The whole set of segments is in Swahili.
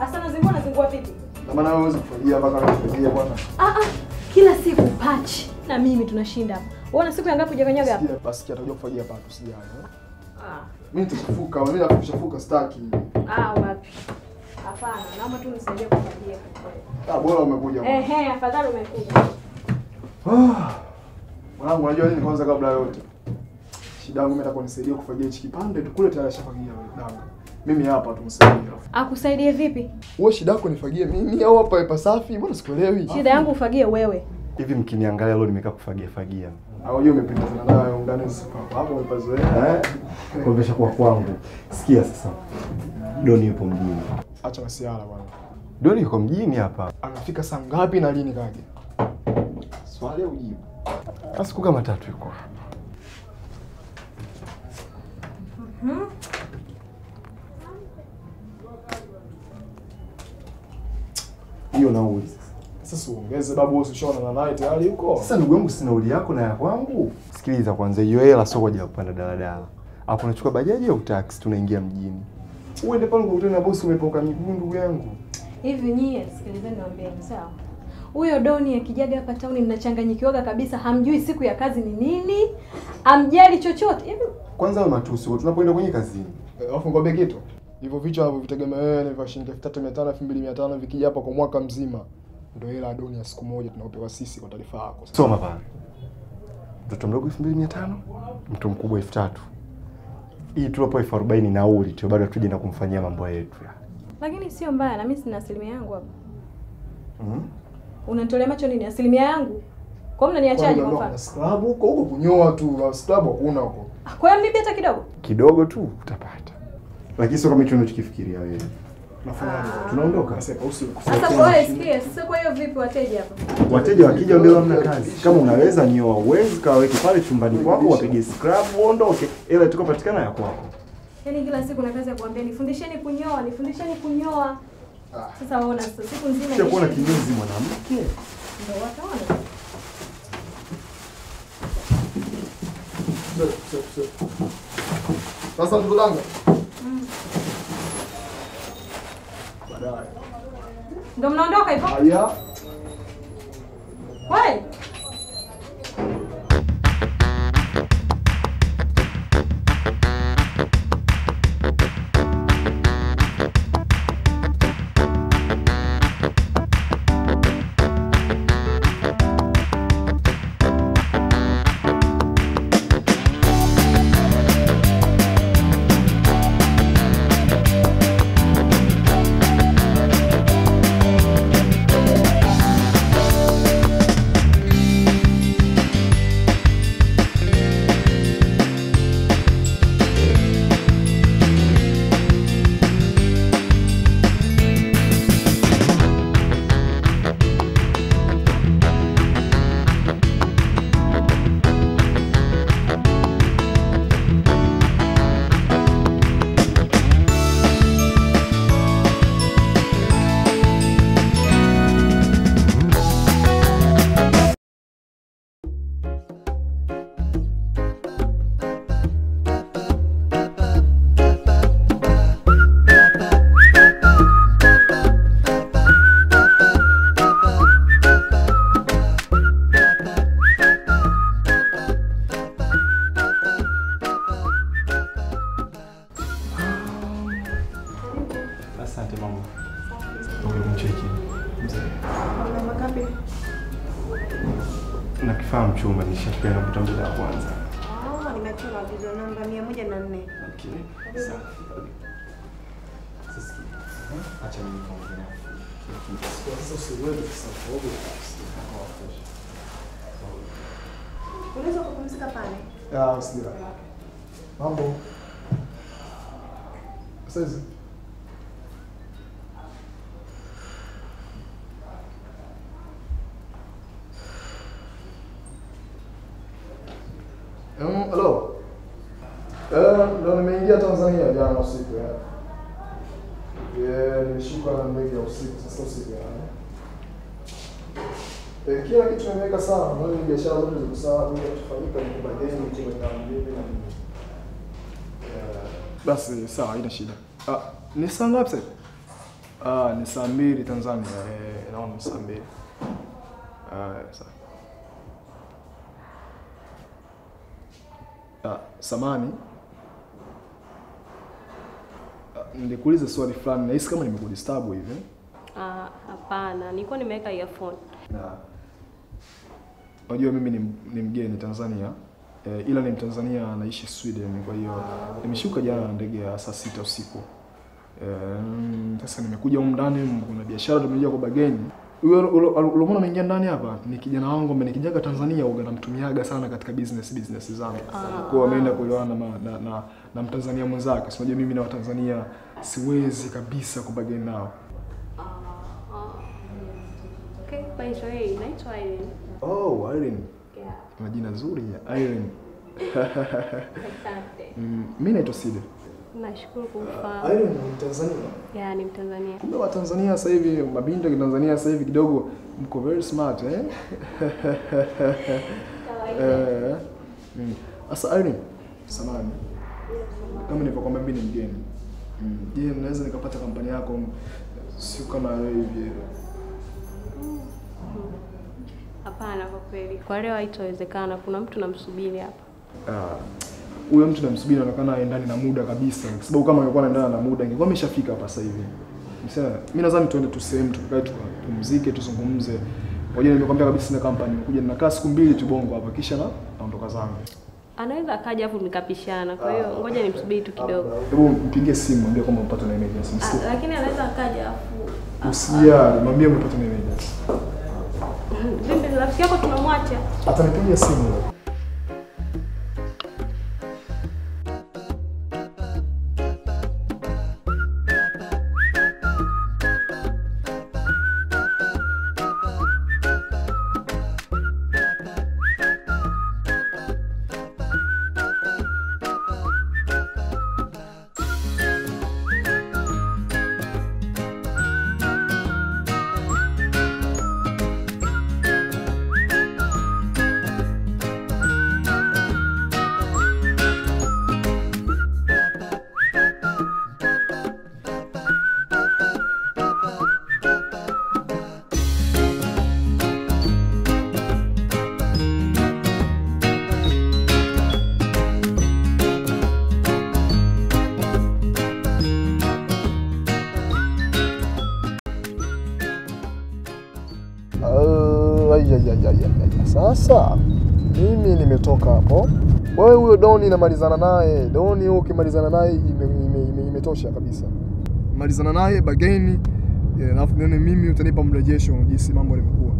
Asa nazingua vipi? Na maana wewe uweze kufagia mpaka kufagia bwana. Kila siku patch na mimi tunashinda hapa. Unaona siku yangapi hujakanyaga hapa? Basi atakuja kufagia hapa tusijali. Mimi nitakufuka, mimi nakushafuka staki. Wapi? Hapana, naomba tu nisaidie kufagia kwa kweli. Bora umekuja. Afadhali umekuja. Mwanangu unajua nini kwanza kabla yote? Shida yangu mimi nataka unisaidie kufagia hichi kipande tu kule tayari shafagia danga. Mimi hapa tumsaidie. Akusaidie vipi? Wewe shida yako nifagie mimi au hapa ipa safi? Mbona sikuelewi? Shida yangu ufagie wewe. Hivi mkiniangalia leo nimekaa kufagia. Au wewe umependezana nayo ndani sifa. Hapo umepazoea. Kuonesha kwa kwangu. Sikia sasa. Doni yupo mjini. Acha masiala bwana. Doni yuko mjini hapa. Anafika saa ngapi na lini kaje? Swali au jibu? Siku kama 3 yuko. Hiyo nauli sasa uongeze babu, usishona naye tayari huko. Sasa ndugu yangu, sina nauli yako na ya kwangu. Sikiliza kwanza, hiyo hela sio kwa ajili ya kupanda daladala. Hapo unachukua bajaji au taxi tunaingia mjini. Uende pale ukutane na bosi umepoka miguu ndugu yangu. Hivi nyie sikilizeni niwaambie sawa. Huyo Doni akijaga hapa town mnachanganyikiwaga kabisa, hamjui siku ya kazi ni nini? Hamjali chochote. Hivi kwanza wewe matusi, tunapoenda kwenye kazini. Alafu ngombe kitu. Hivyo vichwa hapo vitegemea wewe ni vya shilingi 3500 2500 vikija hapa kwa mwaka mzima. Ndio hela Doni ya siku moja tunaopewa sisi kwa taarifa yako. Soma pale. Mtoto mdogo 2500, mtu mkubwa 3000. Hii tulopo 40 nauli tu bado tuje na kumfanyia mambo yetu. Lakini sio mbaya, na mimi sina asilimia yangu hapa. Unatolea macho nini asilimia yangu? Kwa nini mnaniachaje kwa mfano? Scrub huko kunyoa tu, scrub hakuna huko. Kwa hiyo mimi hata kidogo? Kidogo tu utapata. Lakini sio kama hicho unachokifikiria wewe. Nafanyaje? Tunaondoka. Sasa kwa hiyo sikia, sasa kwa hiyo vipi wateja hapa? Wateja wakija ndio hamna kazi. Kama unaweza nyoa, uwezi kaweke pale chumbani kwako wapige scrub uondoke. Ila tukopatikana ya kwako. Yaani kila siku na kazi ya kuambia nifundisheni kunyoa, nifundisheni kunyoa. Sasa waona siku nzima sio kuona kinyozi mwanamke. Ndio wataona. Sasa tutulanga. Baadaye. Ndio mnaondoka hivyo? Haya. Wewe. Asante mama. Umemcheki mzee. Namba ngapi? Nakifahamu chumba nishafikia na kutambua ya kwanza. Nimetoa agizo namba 104. Okay. Sawa. Sasa acha mimi niongee. Sasa usiwewe sasa fogo. Unaweza kupumzika pale? Usiwe. Mambo. Sasa hello. Ndo nimeingia Tanzania jana usiku ya. Nimeshuka na ndege ya usiku, sasa usiku ya. Kila kitu nimeweka sawa, na biashara zote ziko sawa, bila kufanyika ni kubadili kwa ndani na nini. Basi sawa, haina shida. Ni saa ngapi sasa? Ni saa 2 Tanzania. Naona ni saa 2. Sawa. Samani. Nilikuuliza swali fulani, nahisi kama nimekudisturb hivi. Hapana, nilikuwa nimeweka earphone. Unajua mimi ni mgeni Tanzania. Ila ni Mtanzania anaishi Sweden, kwa hiyo nimeshuka jana ndege ya saa 6 usiku. Sasa nimekuja huko ndani, kuna biashara tumekuja kwa bageni. Uliona ameingia ndani hapa, ni kijana wangu ambaye nikijaga Tanzania huwa namtumiaga sana katika business zangu. Kwa hiyo ameenda kuelewana na Mtanzania mwenzake. So unajua mimi na Watanzania siwezi kabisa kubageni nao. Okay, by the way, naitwa Irene. Oh, Irene. Yeah. Majina zuri ya Irene. Asante. Mimi naitwa Side. Nashukuru kufahamu. Irene ni Mtanzania. Yeah, ni Mtanzania. Kumbe wa Tanzania sasa hivi, mabinti wa Tanzania sasa hivi kidogo mko very smart Asa Irene, samahani. Kama nilivyokuambia mimi ni mgeni. Je, naweza nikapata kampani yako sio kama wewe hivi? Hapana, kwa kweli. Kwa leo haitawezekana. Kuna mtu namsubiri hapa. Huyo mtu namsubiri anaonekana aendani na muda kabisa. Kwa sababu kama angekuwa anaendana na muda, ingekuwa ameshafika hapa sasa hivi. Mimi nadhani tuende tu sehemu tukae tupumzike, tuzungumze. Ngoja nimekwambia kabisa na kampani nimekuja ninakaa siku 2 tu Bongo hapa kisha naondoka zangu. Anaweza akaja hapo nikapishana. Kwa hiyo ngoja nimsubiri tu kidogo. Hebu mpigie simu mwambie kama mpata na emergency. Lakini anaweza akaja afu. Usijali, mwambie mpata na emergency. Vipi rafiki yako tunamwacha? Atanipigia simu. Sasa mimi nimetoka hapo. Wewe huyo Doni namalizana naye. Doni huyo ukimalizana naye imetosha kabisa. Malizana naye bageni, alafu mimi utanipa mrejesho jinsi mambo yalivyokuwa.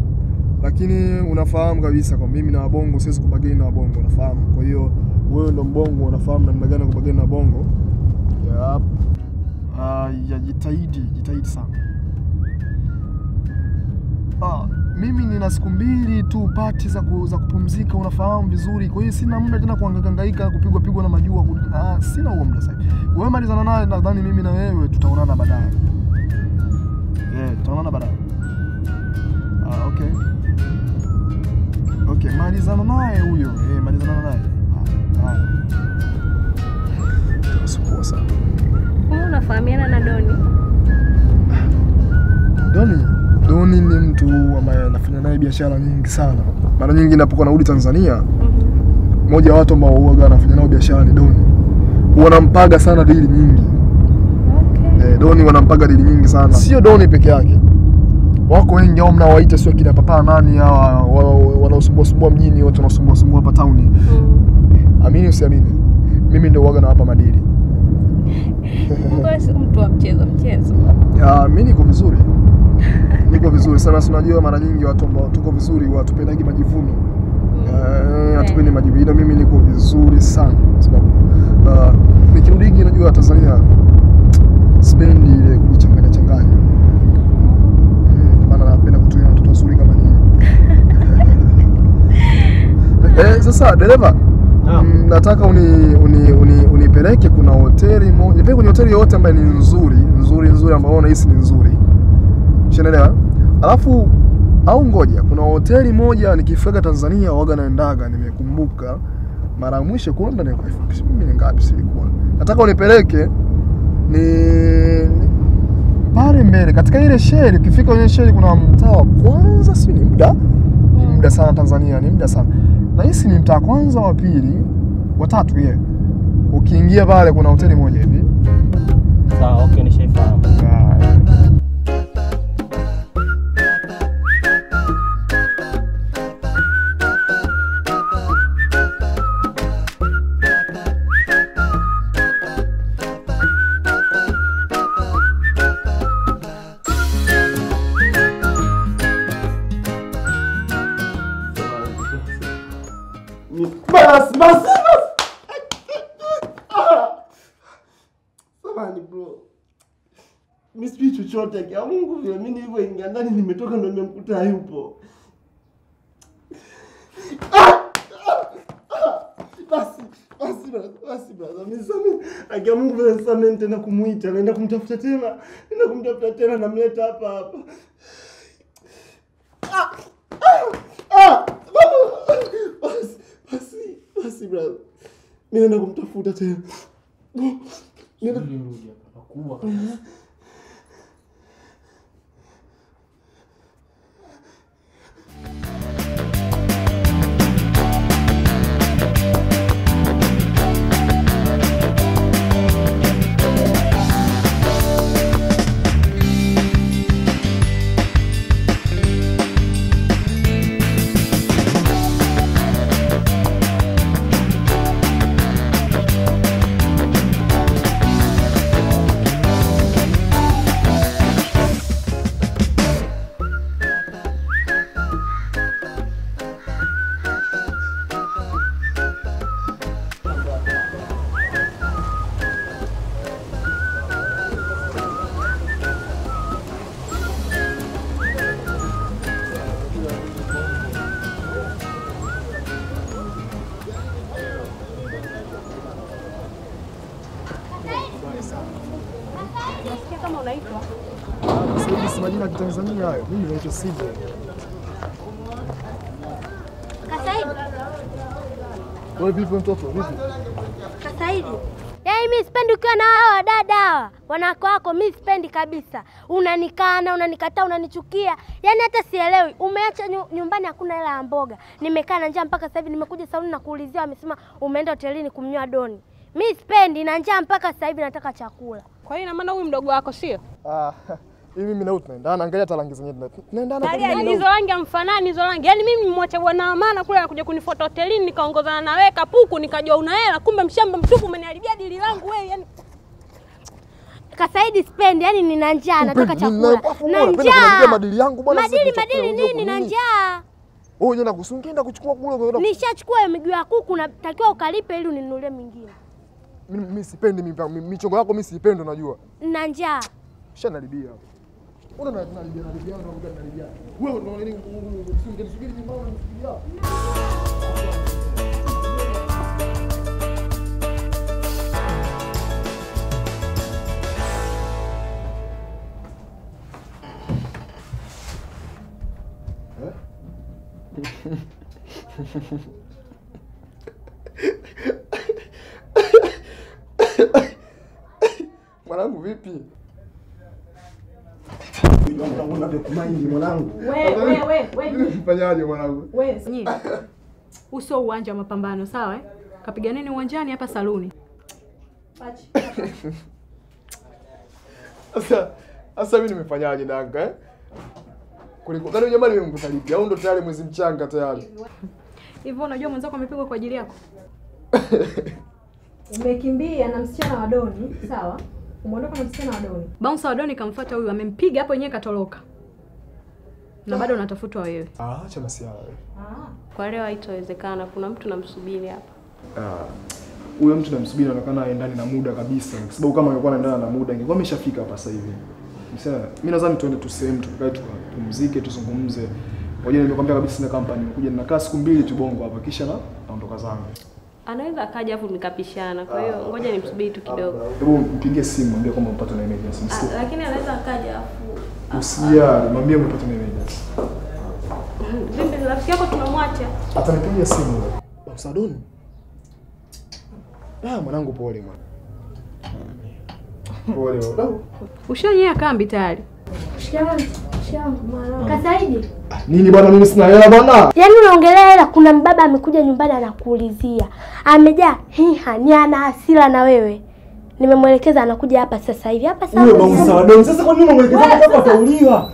Lakini unafahamu kabisa kwa mimi na Wabongo siwezi kubageni na Wabongo, unafahamu. Kwa hiyo wewe ndo Mbongo unafahamu namna gani kubageni na Bongo. Jitahidi sana. Mimi nina siku 2 tu party za kupumzika, unafahamu vizuri. Kwa hiyo sina muda tena kuhangaika kupigwa na majua. Sina huo muda sasa. Wewe malizana naye, nadhani mimi na wewe tutaonana baadaye. Tutaonana baadaye. Okay, malizana naye huyo. Malizana naye. Tunasupport sana. Wewe unafahamiana na Doni? Doni ni mtu ambaye anafanya naye biashara nyingi sana. Mara nyingi ninapokuwa narudi Tanzania, mmoja wa watu ambao huwa anafanya nao biashara ni Doni. Wanampaga sana dili nyingi. Okay. Doni wanampaga dili nyingi sana. Sio Doni peke yake. Wako wengi au mnaowaita sio kina papa nani hawa wanaosumbua mjini, watu wanaosumbua hapa town. Amini usiamini, mimi ndio huaga nawapa madili. Mbona si mtu wa mchezo? Mimi niko vizuri. Niko vizuri sana. Unajua mara nyingi watu ambao tuko vizuri watupendagi majivuno. Hatupendi majivuno. Mimi niko vizuri sana sababu nikirudi najua Tanzania spendi ile kujichanganya. Maana napenda kutumia watoto wazuri kama nyinyi. Sasa dereva, nataka unipeleke kuna hoteli moja. Nipeleke kwenye hoteli yote ambayo ni nzuri ambayo unahisi ni nzuri. Unaelewa? Alafu au ngoja, kuna hoteli moja nikifika Tanzania waga naendaga, nimekumbuka mara mwisho kwenda ni mimi ngapi silikuwa. Nataka unipeleke pale mbele katika ile sheri. Ukifika kwenye sheri kuna mtaa wa kwanza, si ni muda? Ni muda sana Tanzania, ni muda sana. Na hisi ni mtaa kwanza, wa pili, wa tatu yeye. Ukiingia pale kuna hoteli moja hivi. Sawa, okay, nishaifahamu. Bas. Samahani bro. Mimi sijui chochote kwa Mungu vile mimi nilivyoingia ndani nimetoka ndo nimemkuta hayupo. Basi brother. Mimi sasa kwa Mungu vile sasa tena kumuita, naenda kumtafuta tena, namleta hapa. Basi brother. Mimi naenda kumtafuta tena. Nirudi hapa kubwa kabisa. Nasikia kama unaitwa. Sasa si majina ya Kitanzania hayo. Mimi naitwa Sije. Kasaidi. Wewe vipi mtoto? Vipi? Kasaidi. Yaani mimi sipendi ukiwa na hao dada hawa. Wanawake wako mimi sipendi kabisa. Unanikana, unanikataa, unanichukia. Yaani hata sielewi. Umeacha nyumbani hakuna hela ya mboga. Nimekaa na njaa mpaka sasa hivi nimekuja saluni na kuulizia wamesema umeenda hotelini kumnyoa Doni. Mimi sipendi na njaa mpaka sasa hivi nataka chakula. Kwa hiyo ina maana huyu mdogo wako sio? Hivi mimi na wewe tunaendana, angalia hata rangi zenyewe tunaendana. Yaani hizo rangi amfanani hizo rangi. Yaani mimi nimwacha bwana maana kule anakuja kunifuata hotelini nikaongozana na wewe kapuku nikajua una hela kumbe mshamba mtupu umeniharibia dili langu wewe yani. Kasaidi sipendi, yani nina njaa nataka chakula. Na njaa. Madili yangu bwana. Madili nini nina njaa? Wewe unaenda kusungienda kuchukua kule. Nishachukua miguu ya kuku natakiwa ukalipe ili uninunulie mingine. Mimi sipendi michongo yako, mimi sipendi unajua. Nina njaa. Shanaribia. Unanaribia unanaribia. Wewe unaona nini usingeni nyumbani unanifikiria? Mwanangu vipi? Mwanangu. Wewe. Fanyaje mwanangu? Wewe nyinyi. Uso uwanja wa mapambano, sawa eh? Kapiganeni uwanjani hapa saluni. Sasa mimi nimefanyaje danga eh? Kuliko gani jamani nimekusaliti au ndo tayari mwezi mchanga tayari. Hivyo unajua mwenzako amepigwa kwa ajili yako? Umekimbia na msichana wa Doni, sawa? Umeondoka na msichana wa Doni. Bouncer wa Doni kamfuata huyu, amempiga hapo yenyewe katoroka. Na bado unatafutwa wewe. Acha masiala wewe. Kwa leo haitowezekana, kuna mtu namsubiri hapa. Huyo mtu namsubiri anaonekana aendani na muda kabisa. Kwa sababu kama angekuwa anaendana na muda ingekuwa ameshafika hapa sasa hivi. Mimi nadhani tuende tu sehemu tukae tupumzike tuzungumze. Ngoja nimekwambia kabisa sina company, nimekuja ninakaa siku 2 tu Bongo hapa kisha naondoka zangu. Anaweza akaja afu nikapishana. Kwa hiyo ngoja nimsubiri tu kidogo. Hebu mpigie simu mwambie kama umepata na emergency. Lakini anaweza akaja afu usijali, mwambie umepata na emergency. Vipi rafiki yako tunamwacha? Atanipigia simu. Usadoni. Mwanangu pole mwana. Pole. Ushanyea kambi tayari. Shikamoo. Kasaidi. Nini bwana, mimi sina hela bwana. Yaani unaongelea hela, kuna mbaba amekuja nyumbani anakuulizia. Amejaa ni ana hasira na wewe. Nimemwelekeza anakuja hapa sasa hivi. Hapa sasa. Wewe bouncer wa doni. Sasa kwa nini unamwelekeza hapa atauliwa?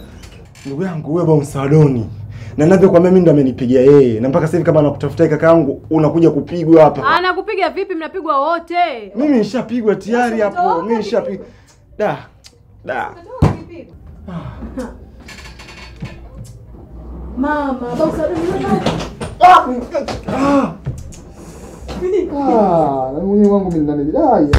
Ndugu yangu wewe bouncer wa doni. Na ninavyokuambia mimi ndo amenipigia yeye. Na mpaka sasa hivi kama anakutafuta kakaangu unakuja kupigwa hapa. Anakupiga vipi? Mnapigwa wote. Mimi nishapigwa tayari hapo. Mimi nishapigwa. Da. Mama, bouncer Na mwenyewe wangu mimi ndani.